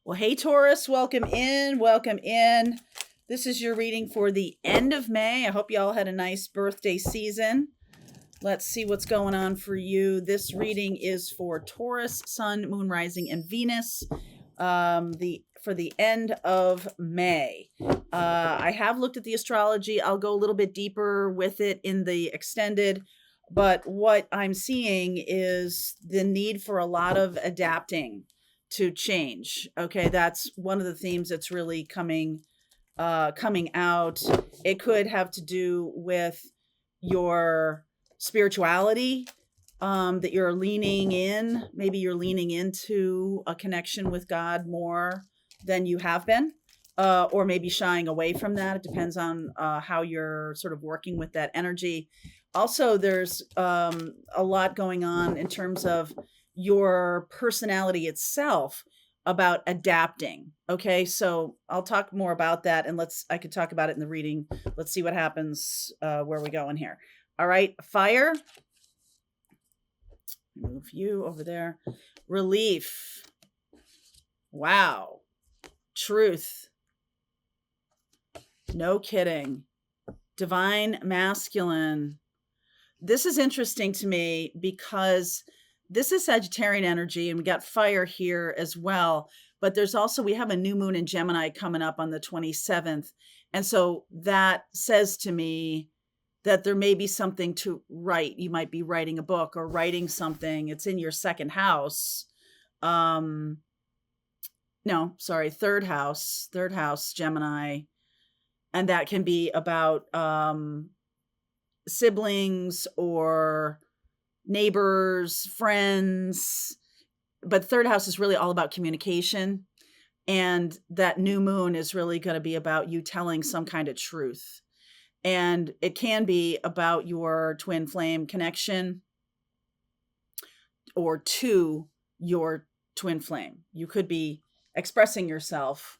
Well, hey, Taurus, welcome in. Welcome in. This is your reading for the end of May. I hope you all had a nice birthday season. Let's see what's going on for you. This reading is for Taurus, Sun, Moon, Rising, and Venus. For the end of May. I have looked at the astrology. I'll go a little bit deeper with it in the extended, but what I'm seeing is the need for a lot of adapting to change. Okay, that's one of the themes that's really coming out. It could have to do with your spirituality, that you're leaning in. Maybe you're leaning into a connection with God more than you have been, or maybe shying away from that. It depends on how you're sort of working with that energy. Also, there's a lot going on in terms of your personality itself about adapting. Okay, so I'll talk more about that, and I could talk about it in the reading. Let's see what happens, where we go in here. All right, fire. Move you over there. Relief. Wow. Truth. No kidding. Divine masculine. This is interesting to me because this is Sagittarian energy, and we got fire here as well. But we have a new moon in Gemini coming up on the 27th. And so that says to me that there may be something to write. You might be writing a book or writing something. It's in your second house. No, sorry, third house, Gemini. And that can be about siblings or neighbors, friends. But third house is really all about communication. And that new moon is really going to be about you telling some kind of truth. And it can be about your twin flame connection or to your twin flame. You could be expressing yourself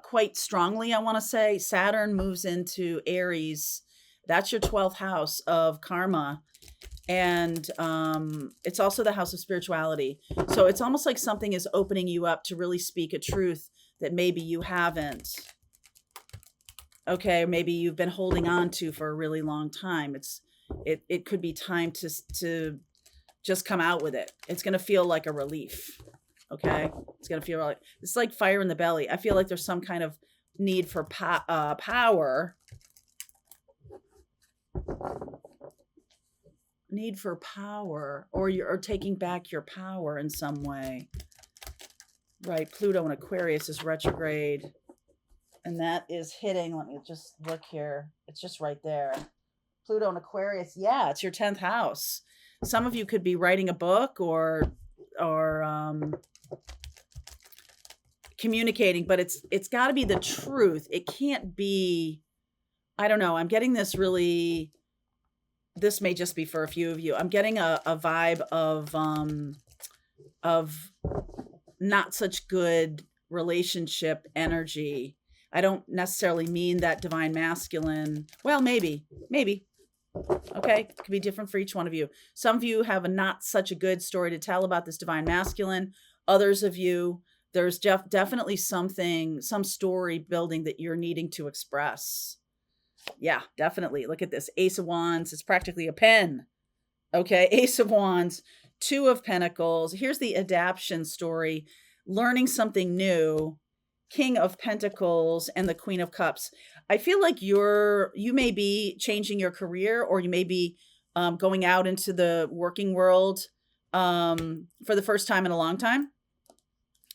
quite strongly, I want to say. Saturn moves into Aries. That's your 12th house of karma. And it's also the house of spirituality. So it's almost like something is opening you up to really speak a truth that maybe you haven't. Okay, maybe you've been holding on to for a really long time. It could be time to just come out with it. It's going to feel like a relief. Okay, it's going to feel like it's like fire in the belly. I feel like there's some kind of need for power. Need for power, or you're taking back your power in some way. Right, Pluto in Aquarius is retrograde. And that is hitting, let me just look here. It's just right there. Pluto in Aquarius. Yeah, it's your 10th house. Some of you could be writing a book or communicating, but it's got to be the truth. It can't be, I don't know. I'm getting this may just be for a few of you. I'm getting a vibe of not such good relationship energy. I don't necessarily mean that divine masculine. Well, maybe. Okay, it could be different for each one of you. Some of you have a not such a good story to tell about this divine masculine. Others of you, there's definitely some story building that you're needing to express. Yeah, definitely. Look at this. Ace of Wands. It's practically a pen. Okay, Ace of Wands, Two of Pentacles. Here's the adaptation story. Learning something new. King of Pentacles and the Queen of Cups. I feel like you may be changing your career, or you may be going out into the working world for the first time in a long time.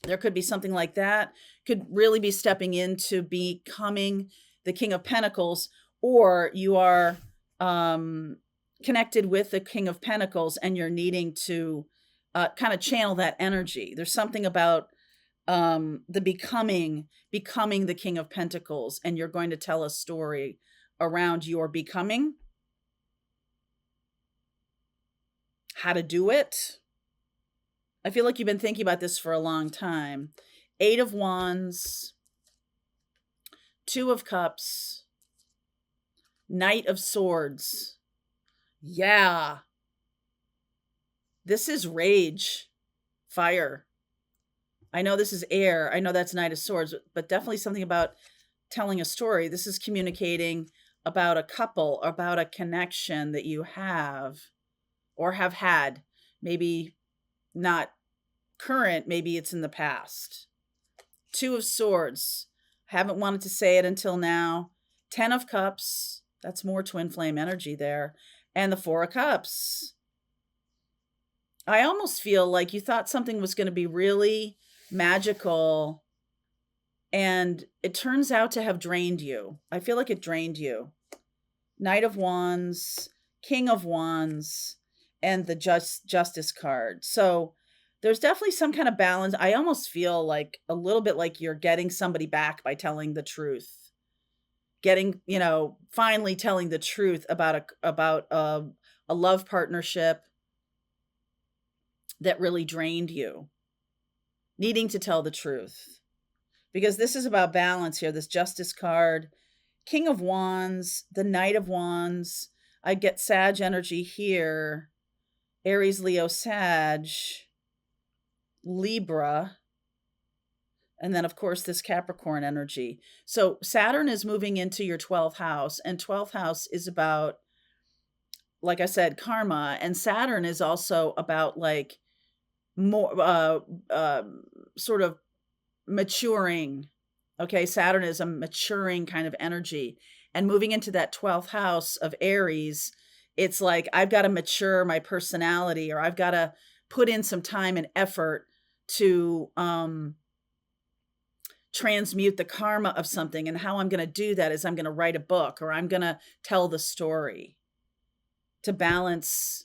There could be something like that. Could really be stepping into becoming the King of Pentacles, or you are connected with the King of Pentacles and you're needing to kind of channel that energy. There's something about the becoming the King of Pentacles, and you're going to tell a story around your becoming, how to do it. I feel like you've been thinking about this for a long time. Eight of Wands, Two of Cups, Knight of Swords. Yeah. This is rage, fire. I know this is air. I know that's Knight of Swords, but definitely something about telling a story. This is communicating about a couple, about a connection that you have or have had. Maybe not current, maybe it's in the past. Two of Swords. Haven't wanted to say it until now. 10 of Cups. That's more twin flame energy there. And the Four of Cups. I almost feel like you thought something was going to be really magical and it turns out to have drained you. I feel like it drained you. Knight of Wands, King of Wands, and the Justice card. So there's definitely some kind of balance. I almost feel like a little bit like you're getting somebody back by telling the truth. Getting, finally telling the truth about a love partnership that really drained you. Needing to tell the truth. Because this is about balance here, this Justice card, King of Wands, the Knight of Wands. I get Sag energy here. Aries, Leo, Sag, Libra, and then, of course, this Capricorn energy. So Saturn is moving into your 12th house, and 12th house is about, like I said, karma, and Saturn is also about like more sort of maturing. Okay, Saturn is a maturing kind of energy, and moving into that 12th house of Aries, it's like I've got to mature my personality, or I've got to put in some time and effort to transmute the karma of something. And how I'm going to do that is I'm going to write a book, or I'm going to tell the story to balance.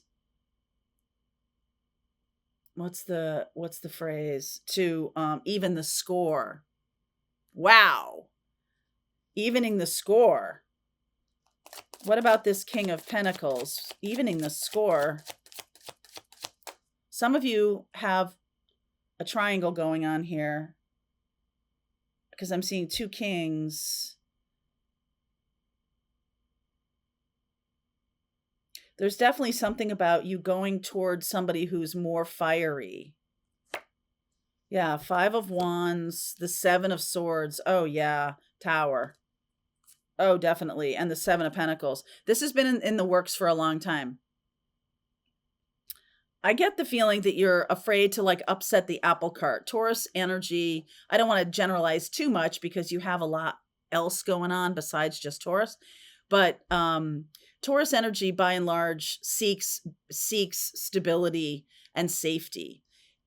What's the phrase? To even the score. Wow. Evening the score. What about this King of Pentacles? Evening the score. Some of you have a triangle going on here because I'm seeing two kings. There's definitely something about you going towards somebody who's more fiery. Yeah, 5 of Wands, the 7 of Swords. Oh, yeah, Tower. Oh, definitely. And the 7 of Pentacles. This has been in the works for a long time. I get the feeling that you're afraid to like upset the apple cart. Taurus energy, I don't want to generalize too much because you have a lot else going on besides just Taurus. But Taurus energy, by and large, seeks stability and safety.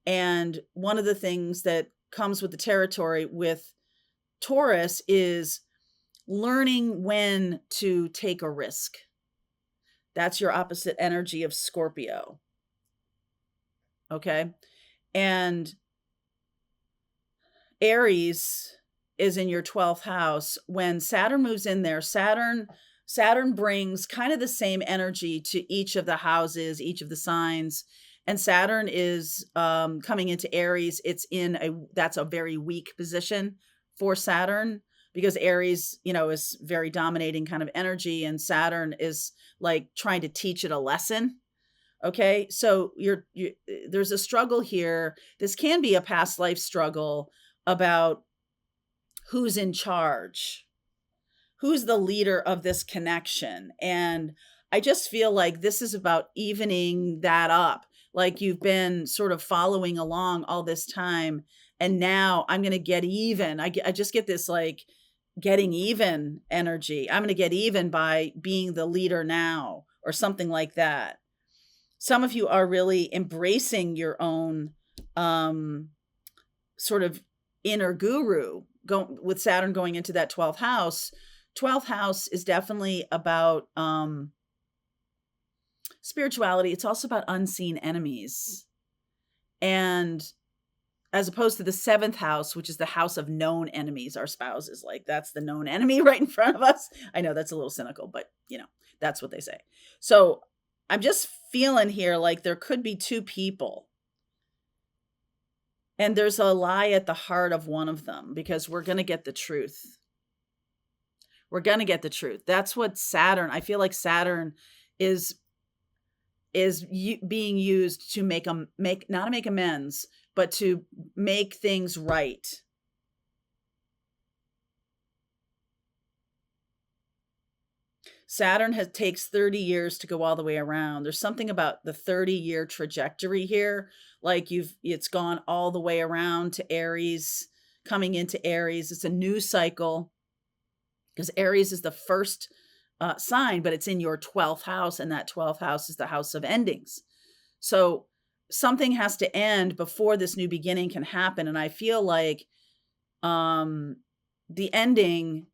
And one of the things that comes with the territory with Taurus is learning when to take a risk. That's your opposite energy of Scorpio. Okay. And Aries is in your 12th house. When Saturn moves in there, Saturn brings kind of the same energy to each of the houses, each of the signs. And Saturn is coming into Aries. That's a very weak position for Saturn because Aries, is very dominating kind of energy, and Saturn is like trying to teach it a lesson. Okay, so there's a struggle here. This can be a past life struggle about who's in charge, who's the leader of this connection. And I just feel like this is about evening that up. Like you've been sort of following along all this time, and now I'm going to get even. I just get this like getting even energy. I'm going to get even by being the leader now, or something like that. Some of you are really embracing your own sort of inner guru with Saturn going into that 12th house. 12th house is definitely about spirituality. It's also about unseen enemies. And as opposed to the 7th house, which is the house of known enemies, our spouses, like that's the known enemy right in front of us. I know that's a little cynical, but that's what they say. So I'm just feeling here like there could be two people. And there's a lie at the heart of one of them, because we're going to get the truth. We're going to get the truth. That's what Saturn, I feel like Saturn is being used to not make amends, but to make things right. Saturn takes 30 years to go all the way around. There's something about the 30-year trajectory here. Like it's gone all the way around to Aries, coming into Aries. It's a new cycle because Aries is the first sign, but it's in your 12th house. And that 12th house is the house of endings. So something has to end before this new beginning can happen. And I feel like the ending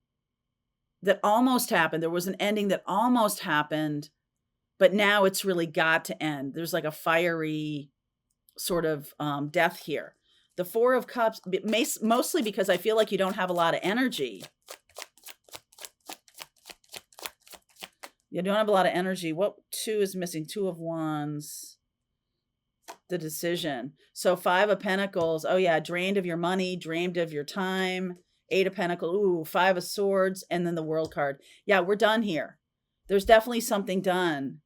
that almost happened, there was an ending that almost happened, but now it's really got to end. There's like a fiery sort of death here. The Four of Cups, mostly because I feel like you don't have a lot of energy. You don't have a lot of energy. What two is missing? Two of Wands. The decision. So Five of Pentacles. Oh yeah, drained of your money, drained of your time. Eight of Pentacles. Ooh, Five of Swords. And then the World card. Yeah, we're done here. There's definitely something done.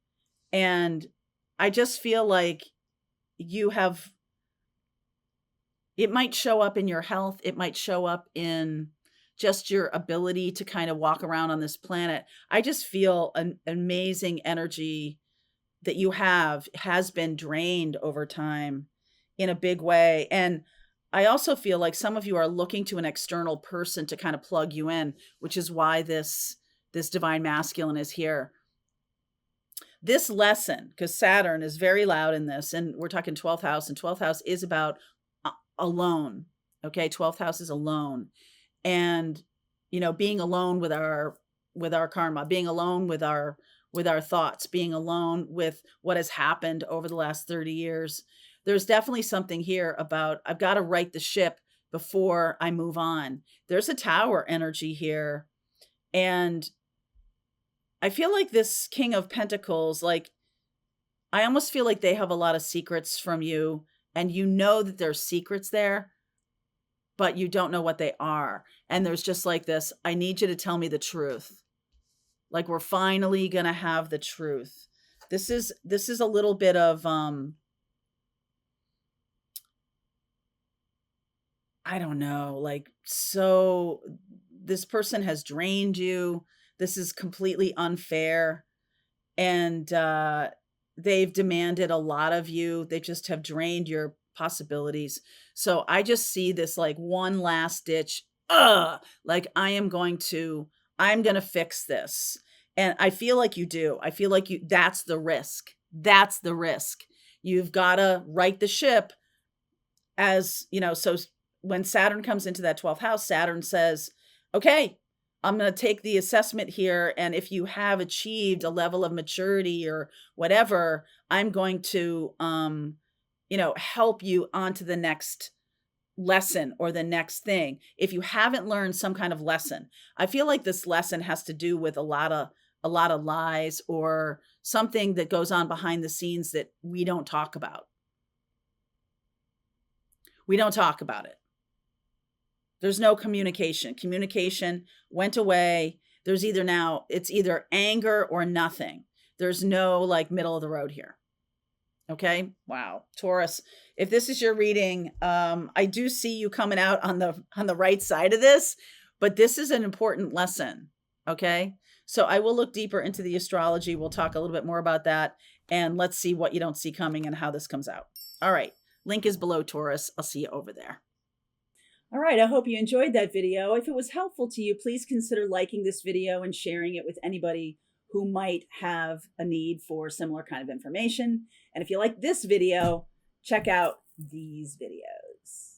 And I just feel like you have, it might show up in your health. It might show up in just your ability to kind of walk around on this planet. I just feel an amazing energy that you have has been drained over time in a big way. And I also feel like some of you are looking to an external person to kind of plug you in, which is why this divine masculine is here. This lesson, because Saturn is very loud in this, and we're talking 12th house, and 12th house is about alone. Okay, 12th house is alone. And, you know, being alone with our karma, being alone with our thoughts, being alone with what has happened over the last 30 years. There's definitely something here about, I've got to right the ship before I move on. There's a Tower energy here. And I feel like this King of Pentacles, like, I almost feel like they have a lot of secrets from you, and you know that there's secrets there, but you don't know what they are. And there's just like this, I need you to tell me the truth. Like, we're finally going to have the truth. This is a little bit of, I don't know, like, so this person has drained you. This is completely unfair. And they've demanded a lot of you. They just have drained your possibilities. So I just see this like one last ditch. Like, I'm going to fix this. And I feel like you do. I feel like that's the risk. That's the risk. You've got to right the ship, as, you know. So when Saturn comes into that 12th house, Saturn says, okay, I'm going to take the assessment here. And if you have achieved a level of maturity or whatever, I'm going to, help you onto the next lesson or the next thing. If you haven't learned some kind of lesson, I feel like this lesson has to do with a lot of lies or something that goes on behind the scenes that we don't talk about. We don't talk about it. There's no communication. Communication went away. There's it's either anger or nothing. There's no like middle of the road here. Okay. Wow. Taurus, if this is your reading, I do see you coming out on the right side of this, but this is an important lesson. Okay. So I will look deeper into the astrology. We'll talk a little bit more about that, and let's see what you don't see coming and how this comes out. All right. Link is below, Taurus. I'll see you over there. All right, I hope you enjoyed that video. If it was helpful to you, please consider liking this video and sharing it with anybody who might have a need for similar kind of information. And if you like this video, check out these videos.